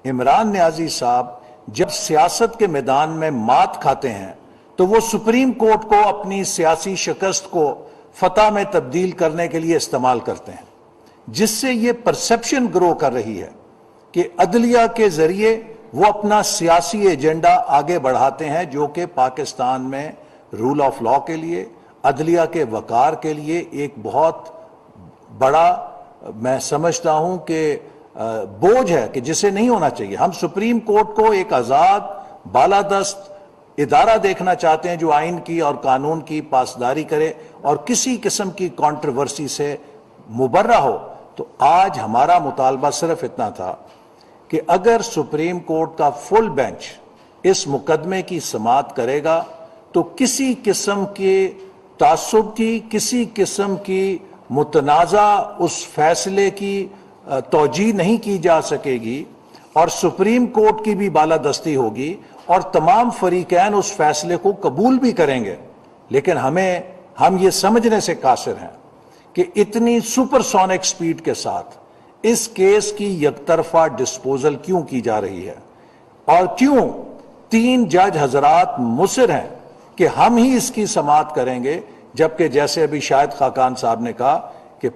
عمران نیازی صاحب جب سیاست کے میدان میں مات کھاتے ہیں تو وہ سپریم کورٹ کو اپنی سیاسی شکست کو فتح میں تبدیل کرنے کے لیے استعمال کرتے ہیں، جس سے یہ پرسپشن گرو کر رہی ہے کہ عدلیہ کے ذریعے وہ اپنا سیاسی ایجنڈا آگے بڑھاتے ہیں، جو کہ پاکستان میں رول آف لا کے لیے، عدلیہ کے وقار کے لیے ایک بہت بڑا میں سمجھتا ہوں کہ بوجھ ہے کہ جسے نہیں ہونا چاہیے۔ ہم سپریم کورٹ کو ایک آزاد بالادست ادارہ دیکھنا چاہتے ہیں جو آئین کی اور قانون کی پاسداری کرے اور کسی قسم کی کنٹروورسی سے مبرہ ہو۔ تو آج ہمارا مطالبہ صرف اتنا تھا کہ اگر سپریم کورٹ کا فل بینچ اس مقدمے کی سماعت کرے گا تو کسی قسم کے تعصب کی، کسی قسم کی متنازع اس فیصلے کی توجیہ نہیں کی جا سکے گی، اور سپریم کورٹ کی بھی بالادستی ہوگی اور تمام فریقین اس فیصلے کو قبول بھی کریں گے۔ لیکن ہم یہ سمجھنے سے قاصر ہیں کہ اتنی سپر سونک سپیڈ کے ساتھ اس کیس کی یک طرفہ ڈسپوزل کیوں کی جا رہی ہے، اور کیوں 3 جج حضرات مصر ہیں کہ ہم ہی اس کی سماعت کریں گے، جبکہ جیسے ابھی شاہد خاقان صاحب نے کہا کہ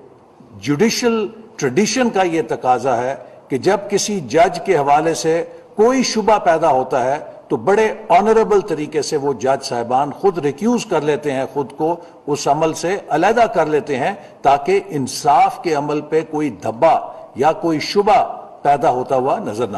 جوڈیشل ٹریڈیشن کا یہ تقاضا ہے کہ جب کسی جج کے حوالے سے کوئی شبہ پیدا ہوتا ہے تو بڑے آنریبل طریقے سے وہ جج صاحبان خود ریکیوز کر لیتے ہیں، خود کو اس عمل سے علیحدہ کر لیتے ہیں، تاکہ انصاف کے عمل پہ کوئی دھبا یا کوئی شبہ پیدا ہوتا ہوا نظر نہ آئے۔